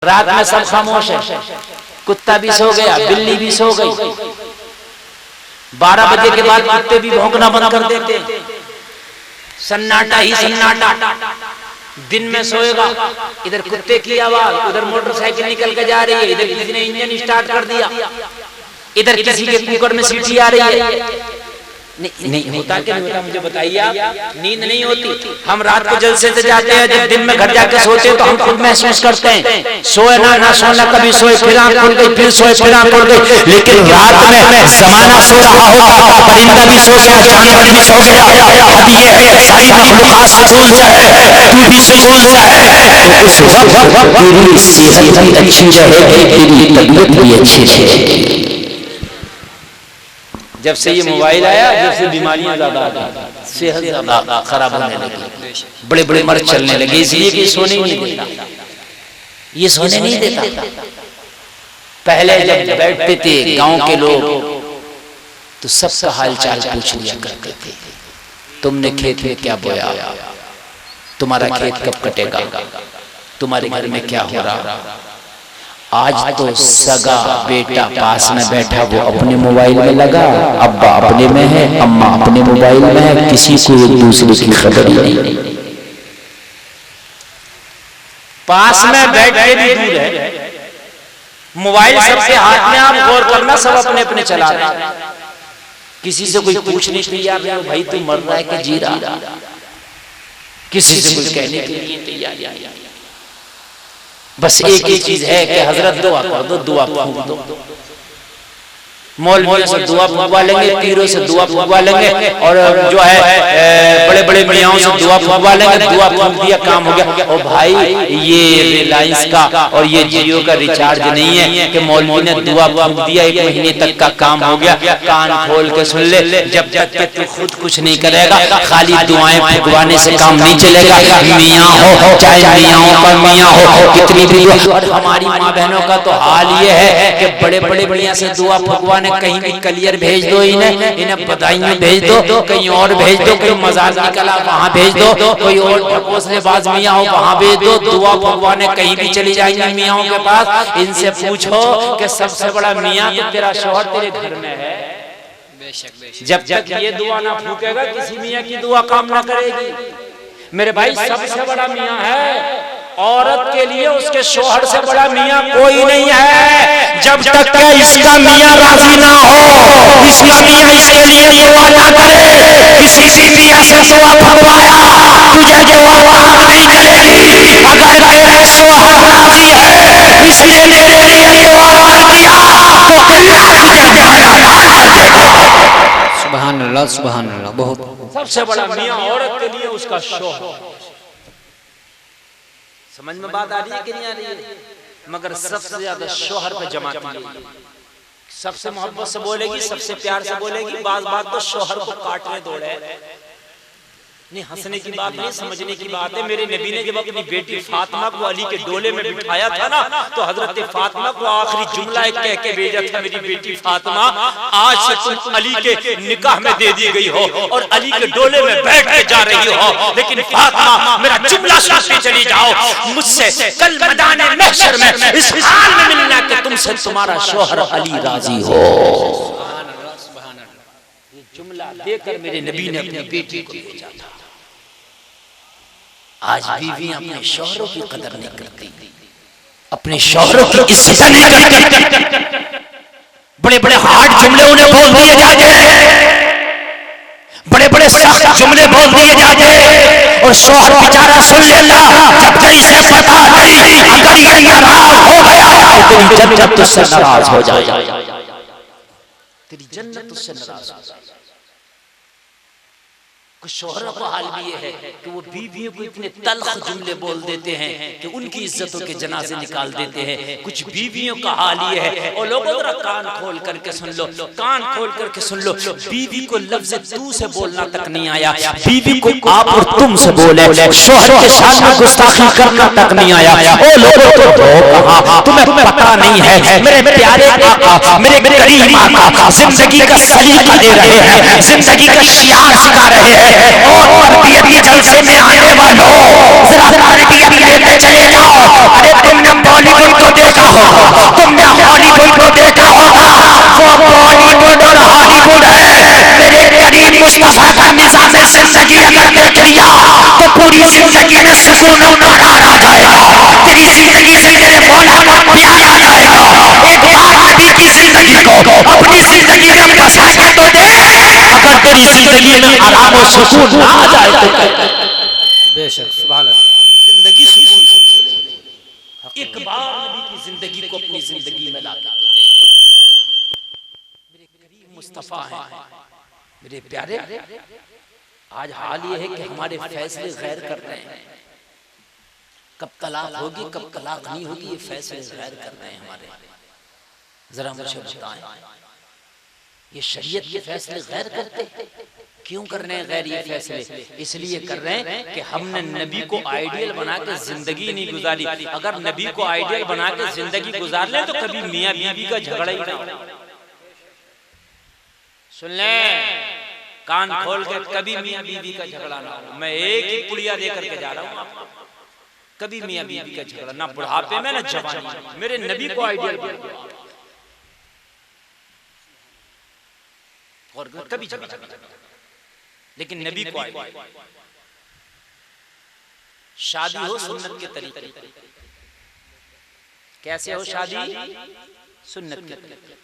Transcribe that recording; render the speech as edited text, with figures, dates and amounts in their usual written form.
रात में सब खामोश है, कुत्ता भी सो गया, बिल्ली भी सो गई। 12 बजे के बाद कुत्ते भी भौंकना बंद कर देते हैं, सन्नाटा ही सन्नाटा। दिन में सोएगा, इधर कुत्ते की आवाज, उधर मोटरसाइकिल निकल के जा रही है, इधर किसी ने इंजन स्टार्ट कर दिया, इधर किसी के कुकर में सीटी आ रही है। नहीं होता कि नहीं होता, मुझे बताइए आप। नींद नहीं होती। हम रात को जलसे से जाते हैं, जब दिन में घर जाके सोते हैं तो हम खुद महसूस करते हैं, सोए ना सोना, कभी सोए फिर आंख खुल गई, फिर सोए फिर आंख खुल गई। लेकिन रात में जमाना सो रहा होगा, परिंदा भी सो गया, जानवर भी सो गया, अब ये सारी मखलूकात सुकून से है, तू भी सुकून से है। उस वक्त तेरी सेहत भी अच्छी रहेगी, तेरी तबीयत भी अच्छी रहेगी। जब से ये मोबाइल आया, जब से बीमारियां ज्यादा आ गई, सेहत ज्यादा खराब होने लगी, बड़े बड़े मर्ज चलने लगे, इसलिए कि सोने नहीं देता, ये सोने नहीं देता। पहले जब बैठते थे गांव के लोग तो सबका हालचाल पूछ लिया करते थे, तुमने खेत में क्या बोया, तुम्हारा खेत कब कटेगा, तुम्हारे घर में क्या हो रहा। आज तो सगा बेटा पास में बैठा, वो अपने मोबाइल में लगा, अब्बा अपने में है, अम्मा अपने मोबाइल में है, किसी को एक दूसरे की खबर ही नहीं। पास में बैठ के भी दूर है, मोबाइल सबके हाथ में। आप गौर करना, सब अपने अपने चला रहे हैं, किसी से कोई पूछ नहीं तैयार, भाई तू मर रहा है कि जी रहा, किसी से कुछ कहने के लिए तैयार। बस एक ही चीज है कि हजरत दुआ कर दो, दुआ फूंक दो। मौलवियों से दुआ फूंकवा लेंगे, पीरों से दुआ फूंकवा लेंगे, और जो है बड़े बड़े मियाओं से दुआ फूंकवा लेंगे, दुआ फूंक दिया काम हो गया। और भाई ये रिलायंस का और ये जियो का रिचार्ज नहीं है कि मौलवी ने दुआ फूंक दिया, 1 महीने तक का काम हो गया। कान खोल के सुन ले, जब तक कि तू खुद कुछ नहीं करेगा, खाली दुआएं फूंकवाने से काम नहीं चलेगा। मियाँ हो चाहे मियाओं का मियाँ हो, कितनी भी। और हमारी माँ बहनों का तो हाल ये है कि बड़े बड़े मियाँ से दुआ फूंकवाने, कहीं भी कलियर भेज दो, इन्हें बधाइयां भेज दो, कहीं और भेज दो, कोई मजाक निकला वहां भेज दो, कोई और ढकोसलेबाज मियाँ हो वहां भेज दो, दुआ भगवान कहीं भी चली जाएंगी मियाँओं के पास। इनसे पूछो कि सबसे बड़ा मियाँ तो तेरा शौहर तेरे घर में है। जब तक ये दुआ ना फूकेगा, किसी मियाँ की दुआ काम ना करेगी। मेरे भाई, सबसे बड़ा मियाँ है औरत के लिए, उसके शौहर से बड़ा मियाँ कोई नहीं है। जब तक कि इसका मियाँ राजी ना हो, इसका मियाँ इसके लिए दुआ ना करे, किसी मियाँ से दुआ फरमाया, तुझे दुआ नहीं मिलेगी। अगर तेरा शौहर राजी है, इसने तेरे लिए दुआ किया, तो अल्लाह तुझे न्याय देगा। सुभान अल्लाह, सुभान अल्लाह। बहुत सबसे बड़ा मियाँ औरत के लिए उसका शौहर। समझ में बात आ रही है कि नहीं आ रही है? मगर सबसे ज्यादा शौहर पे जमाती है, सबसे मोहब्बत से बोलेगी, सबसे प्यार से बोलेगी। बात तो शौहर को काटने दौड़े। नहीं, हंसने की बात नहीं, समझने की बात है। मेरे नबी ने जब अपनी बेटी फातिमा को अली के डोले में बिठाया था ना, तो हजरत फातिमा को आखिरी जुमला कह के भेजा था, मेरी बेटी फातिमा, आज से तुम अली के निकाह में दे दी गई हो और अली के डोले में बैठ के जा रही हो, लेकिन फातिमा मेरा जुमला सुनते चली जाओ, मुझसे कल मैदान महशर में इस हाल में मिलना कि तुमसे तुम्हारा शौहर अली राजी हो। ये जुमला देकर मेरे नबी ने अपनी बेटी को भेजा था। आज बीवी अपने शौहरों की कदर नहीं करती, अपने शौहरों की इज्जत नहीं करती। बड़े बड़े हार्ड जुमले उन्हें बोल दिए जाते हैं, बड़े बड़े सख्त जुमले बोल दिए जाते हैं, और शौहर बेचारा सुन लेता। जब कहीं से पता नहीं, अगर ये नाराज हो गया तो तेरी जन्नत तुझसे नाराज हो जाएगी, तेरी जन्नत तुझसे नाराज हो जाएगी। कुछ शौहरों का हाल भी ये है कि वो बीवियों को इतने तल्ख जुमले बोल देते हैं कि उनकी इज्जतों के जनाजे निकाल देते हैं। कुछ बीवियों का हाल ये है, और लोगों जरा कान खोल करके सुन लो, कान खोल करके सुन लो, बीवी को लफ्ज़ तू से बोलना तक नहीं आया, बीवी को आप और तुम से बोले, शौहर के सामने गुस्ताखी करना तक नहीं आया। ओ लोगों, तो कहां तुम्हें पता पता नहीं है। मेरे प्यारे आका मेरे करीम आका जिंदगी का सलीका दे रहे हैं, जिंदगी का शियार सिखा रहे हैं। और तरबियत के जलसे में आने वालों जरा तरबियत लेते चले जाओ। अरे तुमने बॉलीवुड को देखा होगा, तुमने हॉलीवुड को देखा होगा, वो बॉलीवुड और हॉलीवुड है। मेरे करीम मुस्तफा का निजाम जिंदगी अगर देख लिया तो पूरी जिंदगी में सुकून और करार आ जाएगा। तेरी जिंदगी से तेरे मौला का प्यार आ जाएगा। एक बार नबी की जिंदगी को अपनी जिंदगी में बसा के तो दे। अगर तेरी जिंदगी में आराम और सुकून ना आ जाए तो बेशक सुभान अल्लाह। जिंदगी सुकून से एक बार नबी की जिंदगी को अपनी जिंदगी में ला के तो दे। मेरे करीम मुस्तफा है, मेरे प्यारे। आज हाल ये है कि हमारे फैसले गैर कर रहे हैं। कब तलाक होगी कब तलाक नहीं होगी ये फैसले गैर कर रहे हैं हमारे। जरा मुझे बताएं, ये शरीयत के फैसले गैर करते क्यों कर रहे हैं गैर ये फैसले? इसलिए कर रहे हैं कि हमने नबी को आइडियल बना के जिंदगी नहीं गुजारी। अगर नबी को आइडियल बना के जिंदगी गुजार ले तो कभी मियाँ बीवी का झगड़ा ही ना। सुन लें कान खोल के, कभी मियाँ बीवी का झगड़ा ना हो। मैं एक ही पुड़िया देकर के जा रहा हूँ आपको, कभी मियाँ बीवी का झगड़ा ना, बुढ़ापे में ना जवानी में। मेरे नबी को आइडियल और कभी झगड़ा, लेकिन नबी को आइडियल। शादी हो सुन्नत के तरीके, कैसे हो शादी? सुन्नत के तरीके।